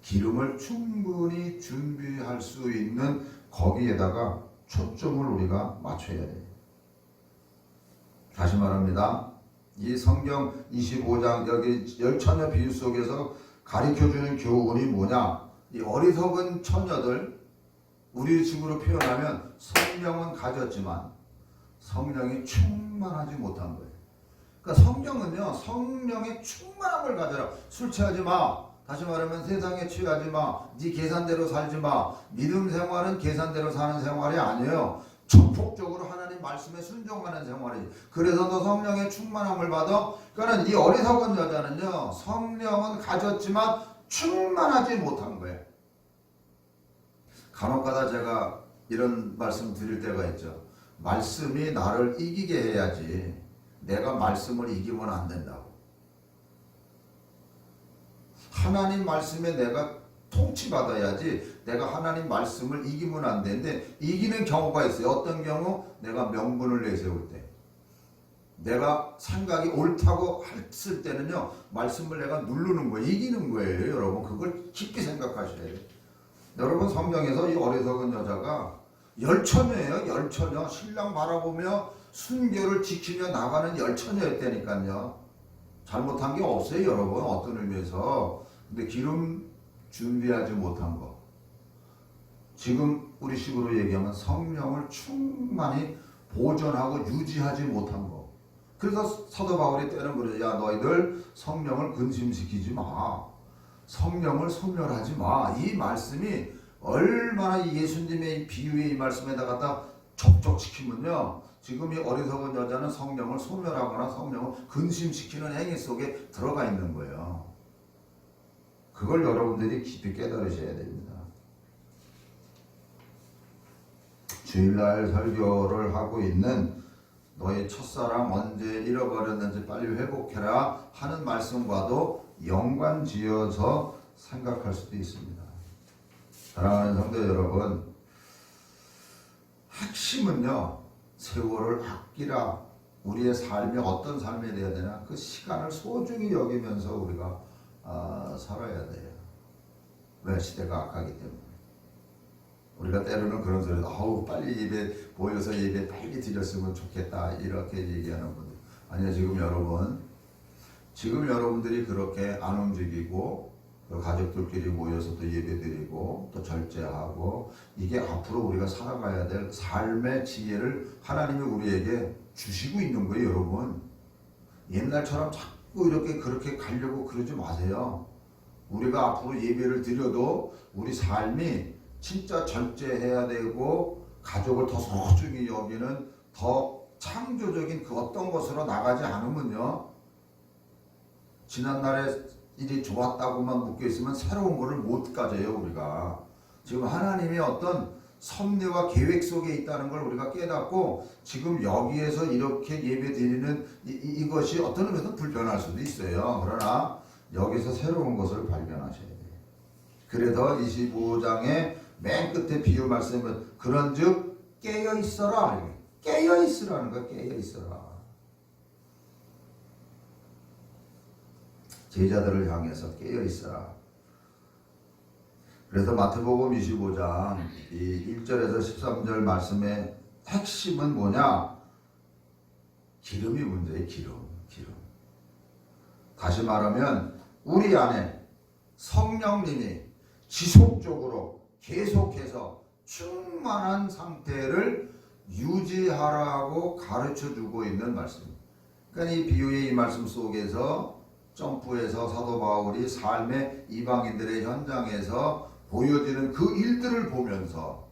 기름을 충분히 준비할 수 있는 거기에다가 초점을 우리가 맞춰야 돼요. 다시 말합니다. 이 성경 25장 여기 열처녀 비유 속에서 가르쳐주는 교훈이 뭐냐? 이 어리석은 처녀들, 우리 식으로 표현하면 성령은 가졌지만 성령이 충만하지 못한 거예요. 그러니까 성령은요, 성령의 충만함을 가져라. 술 취하지 마. 다시 말하면 세상에 취하지 마. 네 계산대로 살지 마. 믿음 생활은 계산대로 사는 생활이 아니에요. 전폭적으로 하나님 말씀에 순종하는 생활이지. 그래서 너 성령의 충만함을 받아. 그러니까 이 어리석은 여자는요, 성령은 가졌지만 충만하지 못한 거예요. 간혹가다 제가 이런 말씀 드릴 때가 있죠. 말씀이 나를 이기게 해야지 내가 말씀을 이기면 안 된다고. 하나님 말씀에 내가 통치받아야지 내가 하나님 말씀을 이기면 안 되는데 이기는 경우가 있어요. 어떤 경우? 내가 명분을 내세울 때. 내가 생각이 옳다고 했을 때는요. 말씀을 내가 누르는 거예요. 이기는 거예요. 여러분 그걸 깊이 생각하셔야 돼요. 여러분 성경에서 이 어리석은 여자가 열처녀예요. 열처녀. 신랑 바라보며 순결을 지키며 나가는 열처녀였다니까요. 잘못한 게 없어요. 여러분 어떤 의미에서. 근데 기름 준비하지 못한 거. 지금 우리식으로 얘기하면 성령을 충만히 보존하고 유지하지 못한 거. 그래서 사도 바울이 때는 그러죠. 야 너희들 성령을 근심시키지 마. 성령을 소멸하지 마. 이 말씀이 얼마나 이 예수님의 비유의 이 말씀에다 갖다 접촉시키면요. 지금 이 어리석은 여자는 성령을 소멸하거나 성령을 근심시키는 행위 속에 들어가 있는 거예요. 그걸 여러분들이 깊이 깨달으셔야 됩니다. 주일날 설교를 하고 있는 너희 첫사랑 언제 잃어버렸는지 빨리 회복해라 하는 말씀과도 연관지어서 생각할 수도 있습니다. 사랑하는 성도 여러분, 핵심은요. 세월을 아끼라. 우리의 삶이 어떤 삶이 되어야 되나? 그 시간을 소중히 여기면서 우리가 살아야 돼요. 왜? 시대가 악하기 때문에. 우리가 때로는 그런 소리, 빨리 예배 모여서 예배 빨리 드렸으면 좋겠다 이렇게 얘기하는 분들. 아니요, 지금 여러분들이 그렇게 안 움직이고 가족들끼리 모여서 또 예배 드리고 또 절제하고 이게 앞으로 우리가 살아가야 될 삶의 지혜를 하나님이 우리에게 주시고 있는 거예요, 여러분. 옛날처럼 자꾸 이렇게 그렇게 가려고 그러지 마세요. 우리가 앞으로 예배를 드려도 우리 삶이 진짜 절제해야 되고 가족을 더 소중히 여기는 더 창조적인 그 어떤 것으로 나가지 않으면요. 지난날에 일이 좋았다고만 묶여있으면 새로운 것을 못 가져요. 우리가 지금 하나님의 어떤 섭리와 계획 속에 있다는 걸 우리가 깨닫고 지금 여기에서 이렇게 예배 드리는 이것이 어떤 의미에서 불편할 수도 있어요. 그러나 여기서 새로운 것을 발견하셔야 돼요. 그래서 25장의 맨 끝에 비유 말씀은 그런즉 깨어있어라. 깨어있으라는 거야. 깨어있어라. 제자들을 향해서 깨어있어라. 그래서 마태복음 25장 이 1절에서 13절 말씀의 핵심은 뭐냐? 기름이 문제예요. 기름. 다시 말하면 우리 안에 성령님이 지속적으로 계속해서 충만한 상태를 유지하라고 가르쳐주고 있는 말씀입니다. 그러니까 이 비유의 이 말씀 속에서 점프해서 사도 바울이 삶의 이방인들의 현장에서 보여지는 그 일들을 보면서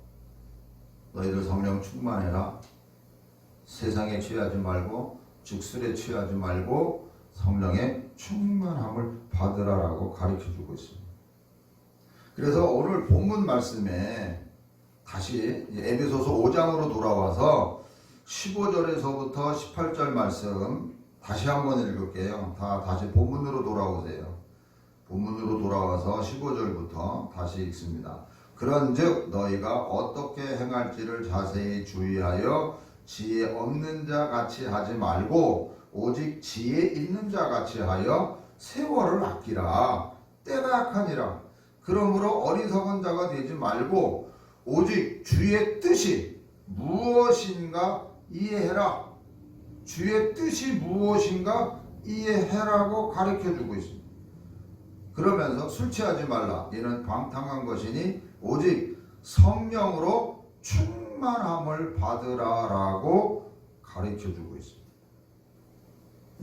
너희들 성령 충만해라. 세상에 취하지 말고 즉 술에 취하지 말고 성령의 충만함을 받으라라고 가르쳐주고 있습니다. 그래서 오늘 본문 말씀에 다시 에베소서 5장으로 돌아와서 15절에서부터 18절 말씀 다시 한번 읽을게요. 다시 본문으로 돌아오세요. 본문으로 돌아와서 15절부터 다시 읽습니다. 그런즉 너희가 어떻게 행할지를 자세히 주의하여 지혜 없는 자 같이 하지 말고 오직 지혜 있는 자 같이 하여 세월을 아끼라. 때가 약하니라. 그러므로 어리석은 자가 되지 말고 오직 주의 뜻이 무엇인가 이해해라. 주의 뜻이 무엇인가 이해해라고 가르쳐주고 있습니다. 그러면서 술 취하지 말라. 이는 방탕한 것이니 오직 성령으로 충만함을 받으라라고 가르쳐주고 있습니다.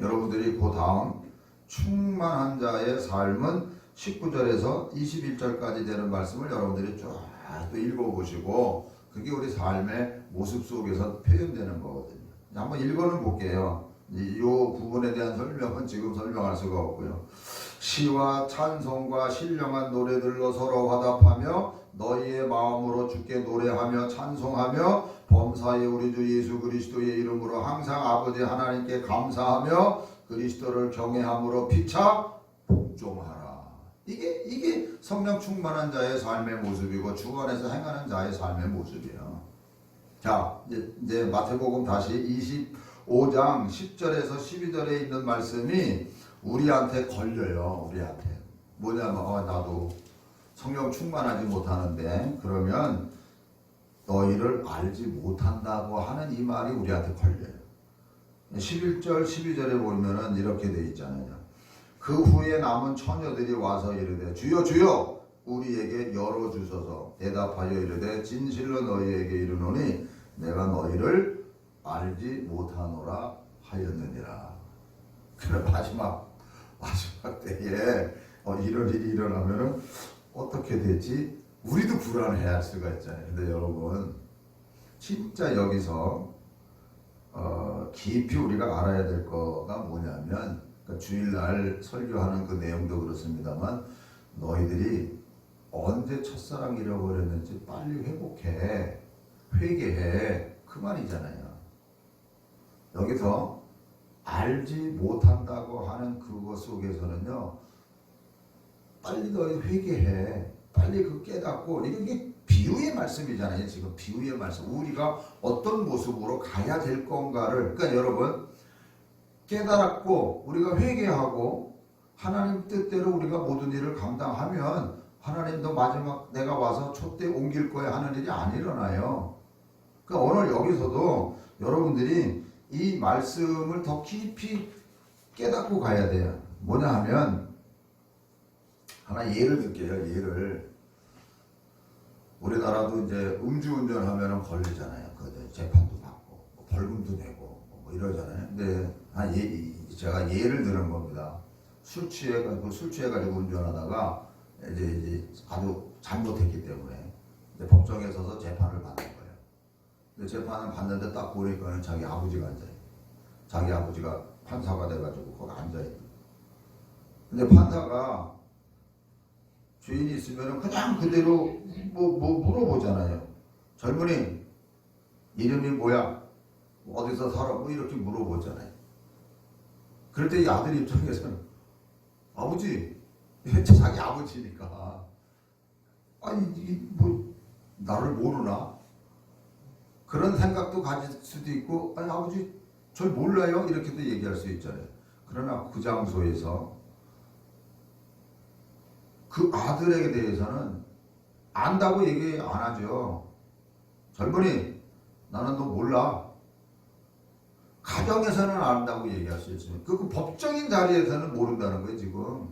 여러분들이 그 다음 충만한 자의 삶은 19절에서 21절까지 되는 말씀을 여러분들이 쭉 또 읽어보시고 그게 우리 삶의 모습 속에서 표현되는 거거든요. 한번 읽어는 볼게요. 이 부분에 대한 설명은 지금 설명할 수가 없고요. 시와 찬송과 신령한 노래들로 서로 화답하며 너희의 마음으로 주께 노래하며 찬송하며 범사의 우리 주 예수 그리스도의 이름으로 항상 아버지 하나님께 감사하며 그리스도를 경외함으로 피차 복종하라. 이게 성령 충만한 자의 삶의 모습이고 주 안에서 행하는 자의 삶의 모습이에요. 자, 이제 마태복음 다시 25장 10절에서 12절에 있는 말씀이 우리한테 걸려요. 우리한테. 뭐냐면 나도 성령 충만하지 못하는데 그러면 너희를 알지 못한다고 하는 이 말이 우리한테 걸려요. 11절 12절에 보면은 이렇게 돼 있잖아요. 그 후에 남은 처녀들이 와서 이르되 주여 주여 우리에게 열어주소서. 대답하여 이르되 진실로 너희에게 이르노니 내가 너희를 알지 못하노라 하였느니라. 그래 마지막 때에 이런 일이 일어나면은 어떻게 되지? 우리도 불안해할 수가 있잖아요. 근데 여러분 진짜 여기서 깊이 우리가 알아야 될 거가 뭐냐면 그러니까 주일날 설교하는 그 내용도 그렇습니다만 너희들이 언제 첫사랑 잃어버렸는지 빨리 회복해, 회개해, 그 말이잖아요. 여기서 알지 못한다고 하는 그것 속에서는요, 빨리 너희 회개해, 빨리 그 깨닫고, 이게 비유의 말씀이잖아요. 지금 비유의 말씀. 우리가 어떤 모습으로 가야 될 건가를, 그러니까 여러분 깨달았고 우리가 회개하고 하나님 뜻대로 우리가 모든 일을 감당하면 하나님도 마지막 내가 와서 촛대 옮길 거야 하는 일이 안 일어나요. 그러니까 오늘 여기서도 여러분들이 이 말씀을 더 깊이 깨닫고 가야 돼요. 뭐냐 하면 하나 예를 들게요. 예를 우리나라도 이제 음주운전하면 걸리잖아요. 그 재판도 받고 뭐 벌금도 내고 뭐 이러잖아요. 근데 제가 예를 드는 겁니다. 술 취해가지고 운전하다가 이제 아주 잘못했기 때문에 이제 법정에 서서 재판을 받는 거예요. 근데 재판을 받는데 딱 보니까는 자기 아버지가 앉아있고, 자기 아버지가 판사가 돼가지고 거기 앉아있고. 근데 판사가 주인이 있으면 그냥 그대로 뭐 물어보잖아요. 젊은이 이름이 뭐야? 어디서 살아? 뭐 이렇게 물어보잖아요. 그럴 때 이 아들 입장에서는 아버지, 자기 아버지니까 아니 뭐 나를 모르나? 그런 생각도 가질 수도 있고 아니 아버지 절 몰라요? 이렇게도 얘기할 수 있잖아요. 그러나 그 장소에서 그 아들에게 대해서는 안다고 얘기 안 하죠. 젊은이 나는 너 몰라. 가정에서는 안다고 얘기할 수 있어요. 그 법적인 자리에서는 모른다는 거예요. 지금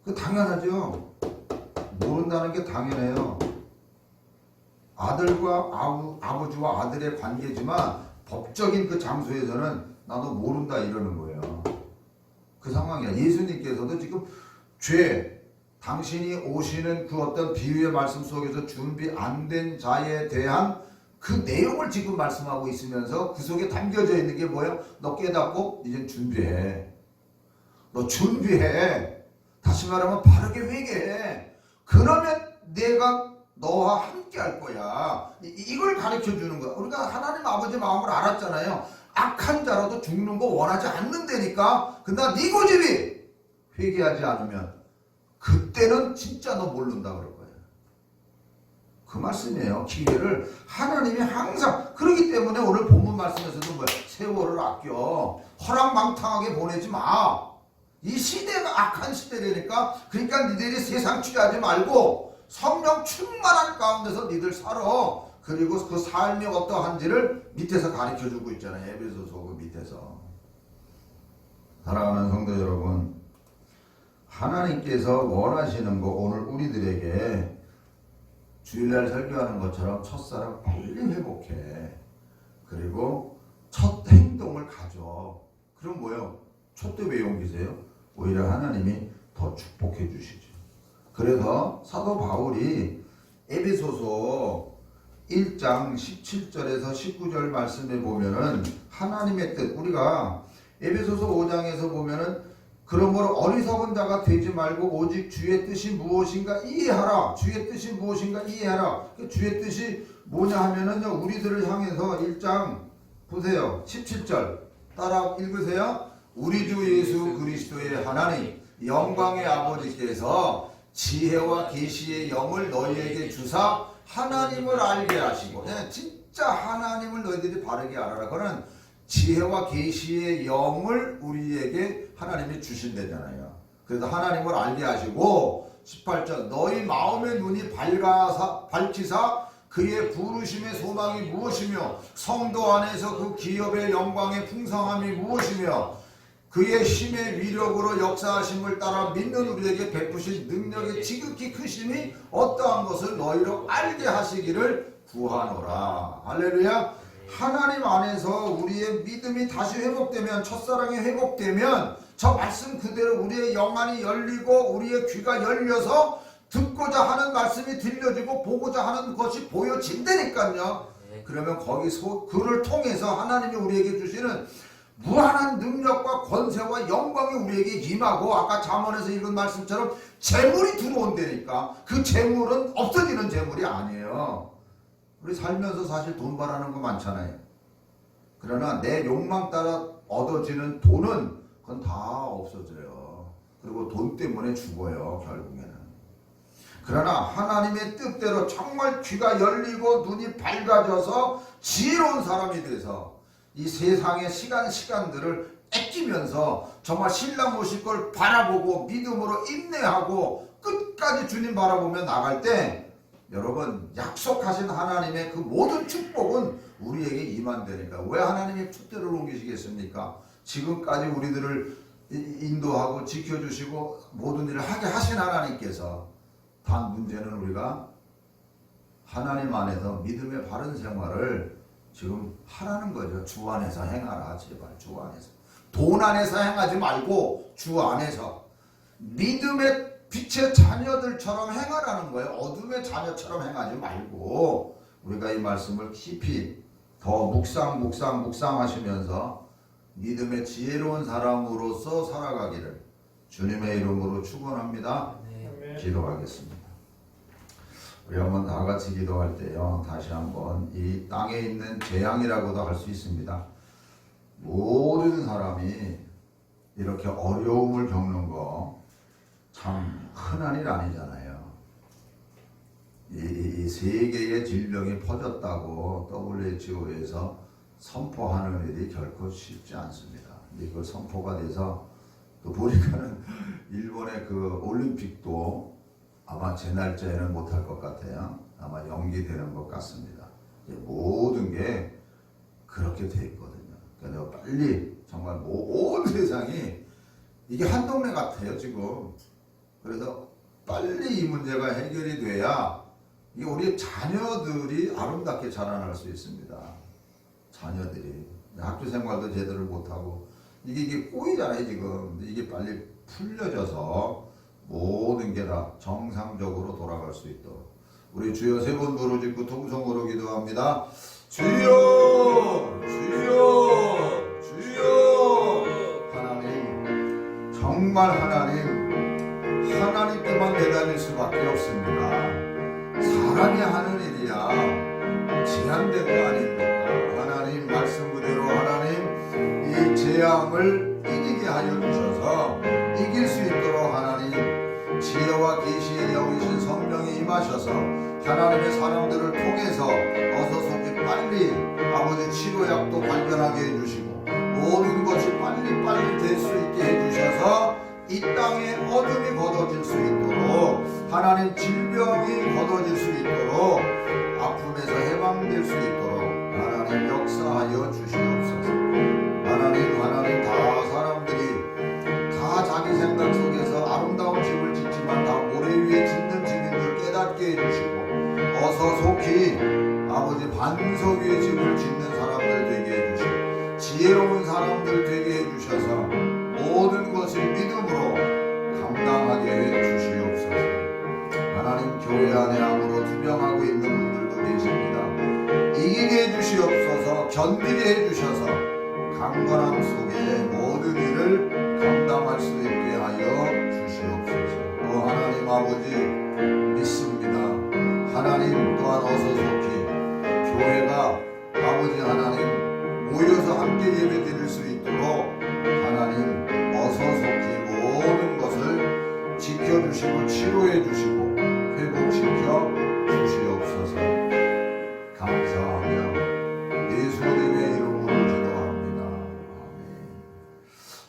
그 당연하죠. 모른다는 게 당연해요. 아들과 아버지와 아들의 관계지만 법적인 그 장소에서는 나도 모른다 이러는 거예요. 그 상황이야. 예수님께서도 지금 당신이 오시는 그 어떤 비유의 말씀 속에서 준비 안 된 자에 대한 그 내용을 지금 말씀하고 있으면서 그 속에 담겨져 있는 게 뭐예요? 너 깨닫고 이제 준비해. 너 준비해. 다시 말하면 바르게 회개해. 그러면 내가 너와 함께 할 거야. 이걸 가르쳐 주는 거야. 우리가 하나님 아버지 마음을 알았잖아요. 악한 자라도 죽는 거 원하지 않는다니까. 근데 네 고집이 회개하지 않으면 그때는 진짜 너 모른다 그럴 거예요. 그 말씀이에요. 기회를 하나님이 항상 그렇기 때문에 오늘 본문 말씀에서도 뭐야? 세월을 아껴 허랑방탕하게 보내지 마. 이 시대가 악한 시대라니까. 그러니까 니들이 세상 취하지 말고 성령 충만한 가운데서 니들 살아. 그리고 그 삶이 어떠한지를 밑에서 가르쳐주고 있잖아요. 에베소서 그 밑에서. 사랑하는 성도 여러분, 하나님께서 원하시는 거 오늘 우리들에게 주일날 설교하는 것처럼 첫사랑 빨리 회복해. 그리고 첫 행동을 가져. 그럼 뭐예요? 촛대 왜 옮기세요? 오히려 하나님이 더 축복해 주시죠. 그래서 사도 바울이 에베소서 1장 17절에서 19절 말씀에 보면은 하나님의 뜻, 우리가 에베소서 5장에서 보면은 그러므로 어리석은 자가 되지 말고 오직 주의 뜻이 무엇인가 이해하라. 주의 뜻이 무엇인가 이해하라. 그 주의 뜻이 뭐냐 하면은요, 우리들을 향해서 1장 보세요. 17절 따라 읽으세요. 우리 주 예수 그리스도의 하나님 영광의 아버지께서 지혜와 계시의 영을 너희에게 주사 하나님을 알게 하시고, 진짜 하나님을 너희들이 바르게 알아라. 그거는 지혜와 계시의 영을 우리에게 하나님이 주신다잖아요. 그래서 하나님을 알게 하시고 18절 너희 마음의 눈이 밝히사 그의 부르심의 소망이 무엇이며 성도 안에서 그 기업의 영광의 풍성함이 무엇이며 그의 힘의 위력으로 역사하심을 따라 믿는 우리에게 베푸신 능력의 지극히 크심이 어떠한 것을 너희로 알게 하시기를 구하노라. 할렐루야. 하나님 안에서 우리의 믿음이 다시 회복되면, 첫사랑이 회복되면 저 말씀 그대로 우리의 영안이 열리고 우리의 귀가 열려서 듣고자 하는 말씀이 들려지고 보고자 하는 것이 보여진다니까요. 그러면 거기서 그를 통해서 하나님이 우리에게 주시는 무한한 능력과 권세와 영광이 우리에게 임하고, 아까 잠언에서 읽은 말씀처럼 재물이 들어온다니까. 그 재물은 없어지는 재물이 아니에요. 우리 살면서 사실 돈 바라는 거 많잖아요. 그러나 내 욕망 따라 얻어지는 돈은 그건 다 없어져요. 그리고 돈 때문에 죽어요, 결국에는. 그러나 하나님의 뜻대로 정말 귀가 열리고 눈이 밝아져서 지혜로운 사람이 돼서 이 세상의 시간들을 아끼면서 정말 신랑 모실 걸 바라보고 믿음으로 인내하고 끝까지 주님 바라보며 나갈 때, 여러분 약속하신 하나님의 그 모든 축복은 우리에게 임한다니까. 왜 하나님이 촛대를 옮기시겠습니까? 지금까지 우리들을 인도하고 지켜주시고 모든 일을 하게 하신 하나님께서, 단 문제는 우리가 하나님 안에서 믿음의 바른 생활을 지금 하라는 거죠. 주 안에서 행하라. 제발 주 안에서. 돈 안에서 행하지 말고 주 안에서 믿음의 빛의 자녀들처럼 행하라는 거예요. 어둠의 자녀처럼 행하지 말고 우리가 이 말씀을 깊이 더 묵상하시면서 믿음의 지혜로운 사람으로서 살아가기를 주님의 이름으로 축원합니다. 기도하겠습니다. 우리 한번 다 같이 기도할 때요, 다시 한번 이 땅에 있는 재앙이라고도 할 수 있습니다. 모든 사람이 이렇게 어려움을 겪는 거 참 흔한 일 아니잖아요. 이 세계의 질병이 퍼졌다고 WHO에서 선포하는 일이 결코 쉽지 않습니다. 근데 그 선포가 돼서 또 보니까는 일본의 그 올림픽도 아마 제 날짜에는 못할 것 같아요. 아마 연기되는 것 같습니다. 모든 게 그렇게 돼 있거든요. 그러니까 빨리 정말 온 세상이 이게 한 동네 같아요 지금. 그래서 빨리 이 문제가 해결이 돼야 이게 우리 자녀들이 아름답게 자라날 수 있습니다. 자녀들이 학교 생활도 제대로 못하고 이게 꼬이잖아요 지금. 이게 빨리 풀려져서 모든 게 다 정상적으로 돌아갈 수 있도록 우리 주여 세 번 부르짖고 통성으로 기도합니다. 주여 주여 주여. 하나님, 정말 하나님께만 매달릴 수밖에 없습니다. 사람이 하는 일이야 제한된 거 아닙니까? 하나님 말씀 그대로 하나님 이 재앙을 이기게 하여 주셔서 이길 수 있도록 하나님 지혜와 계시의 영이신 성령이 임하셔서 하나님의 사람들을 통해서 어서서기 빨리 아버지 치료약도 발견하게 해주시고 모든 것이 빨리 될 수 있게 해주셔서 이 땅에 어둠이 걷어질 수 있도록 하나님 질병이 걷어질 수 있도록 아픔에서 해방될 수 있도록 하나님 역사하여 주시옵소서. 하나님 다 사람들이 다 자기 생각 속에서 아름다운 집을 짓지만 다 모래 위에 짓는 집인 줄 깨닫게 해주시고 어서 속히 아버지 반석 위에 집을 짓는 사람들 되게 해주시고 지혜로운 사람들 되게 해주셔서 모든 것을 믿음으로 감당하게 해주시옵소서. 하나님 교회 안에 암으로 투병하고 있는 분들도 계십니다. 이기게 해주시옵소서. 견디게 해주셔서 강건함 속에 모든 일을 감당할 수 있게 하여 주시옵소서. 또 하나님 아버지 믿습니다. 하나님 또한 어서 속히 교회가 아버지 하나님 모여서 함께 예배 드릴 수 있도록 하나님 어서 속히 모든 것을 지켜주시고 치료해 주시고 회복시켜 주시옵소서. 감사하며 예수님의 이름으로 기도합니다. 아멘.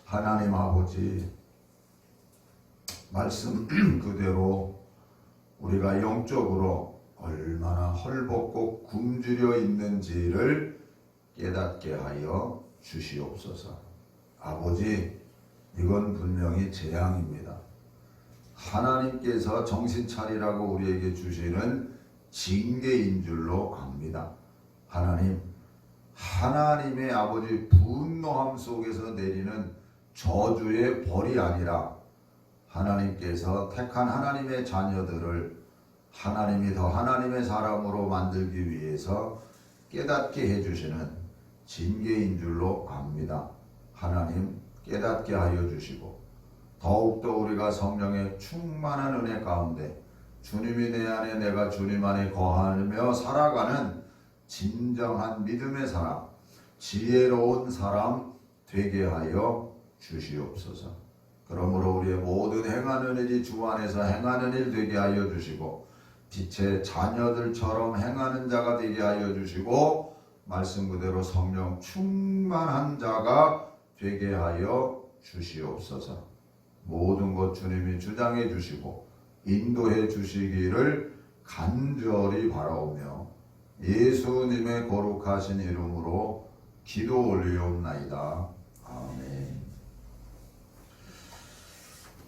하나님 아버지 말씀 그대로 우리가 영적으로 얼마나 헐벗고 굶주려 있는지를 깨닫게 하여 주시옵소서. 아버지, 이건 분명히 재앙입니다. 하나님께서 정신 차리라고 우리에게 주시는 징계인 줄로 압니다. 하나님의 아버지 분노함 속에서 내리는 저주의 벌이 아니라 하나님께서 택한 하나님의 자녀들을 하나님이 더 하나님의 사람으로 만들기 위해서 깨닫게 해주시는 징계인 줄로 압니다. 하나님 깨닫게 하여 주시고 더욱더 우리가 성령의 충만한 은혜 가운데 주님이 내 안에 내가 주님 안에 거하며 살아가는 진정한 믿음의 사람, 지혜로운 사람 되게 하여 주시옵소서. 그러므로 우리의 모든 행하는 일이 주 안에서 행하는 일 되게 하여 주시고 빛의 자녀들처럼 행하는 자가 되게 하여 주시고 말씀 그대로 성령 충만한 자가 되게 하여 주시옵소서. 모든 것 주님이 주장해 주시고 인도해 주시기를 간절히 바라오며 예수님의 거룩하신 이름으로 기도 올리옵나이다. 아멘.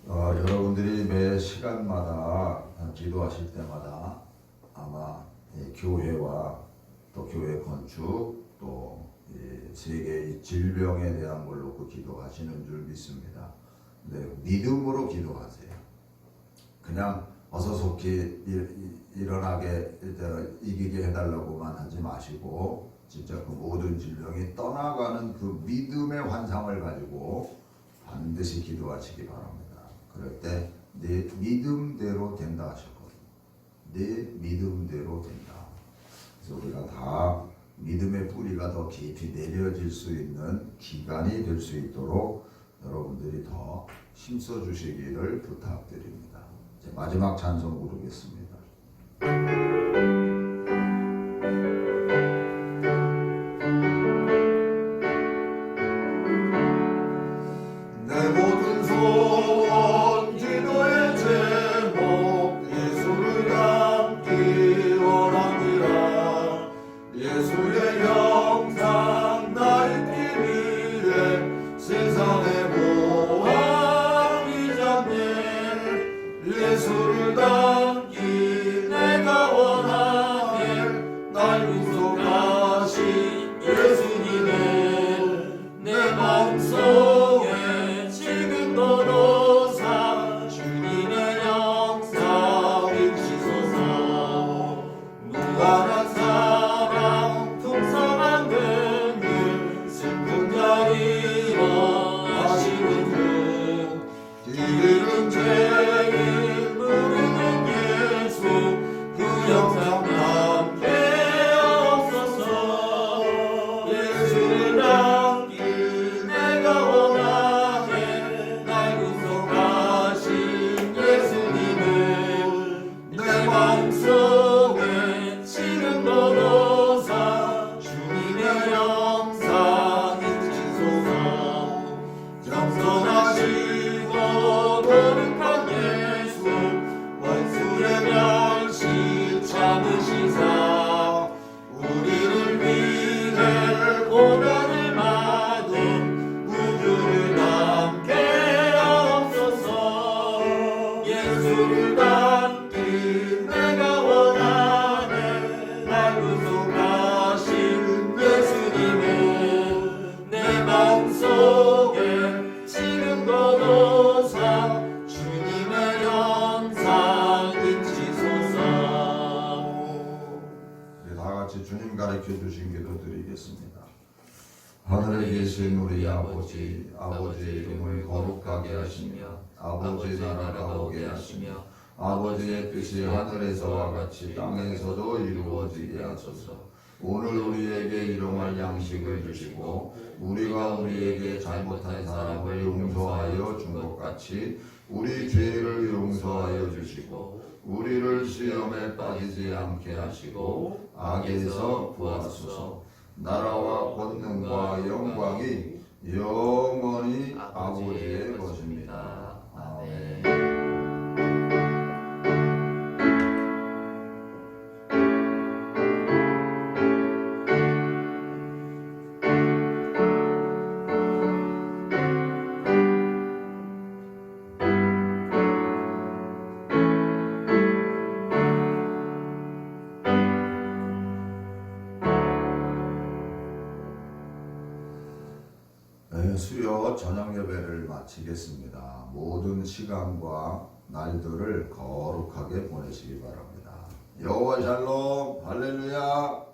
여러분들이 매 시간마다 기도하실 때마다 아마 교회와 또 교회 건축 또 세계의 질병에 대한 걸 놓고 기도하시는 줄 믿습니다. 네, 믿음으로 기도하세요. 그냥 어서 속히 일어나게 이기게 해달라고만 하지 마시고 진짜 그 모든 질병이 떠나가는 그 믿음의 환상을 가지고 반드시 기도하시기 바랍니다. 그럴 때 내 믿음대로 된다 하셨거든요. 내 믿음대로 된다. 그래서 우리가 다 믿음의 뿌리가 더 깊이 내려질 수 있는 기간이 될 수 있도록 여러분들이 더 힘써 주시기를 부탁드립니다. 이제 마지막 찬송 부르겠습니다. 내 모든 소원 기도의 제목 예수를 닮기 원합니다. 예수의 형상 나 입기 위해 세상의 모함이 잡네. 예수를 닮기 내가 원하네. 하늘에 계신 우리 아버지, 아버지의 이름을 거룩하게 하시며 아버지의 나라가 오게 하시며 아버지의 뜻이 하늘에서와 같이 땅에서도 이루어지게 하소서. 오늘 우리에게 일용할 양식을 주시고 우리가 우리에게 잘못한 사람을 용서하여 준 것 같이 우리 죄를 용서하여 주시고 우리를 시험에 빠지지 않게 하시고 악에서 구하소서. 나라와 권능과 영광이 영원히 아버지의 것입니다. 아멘. 수요 저녁 예배를 마치겠습니다. 모든 시간과 날들을 거룩하게 보내시기 바랍니다. 여호와 샬롬, 할렐루야.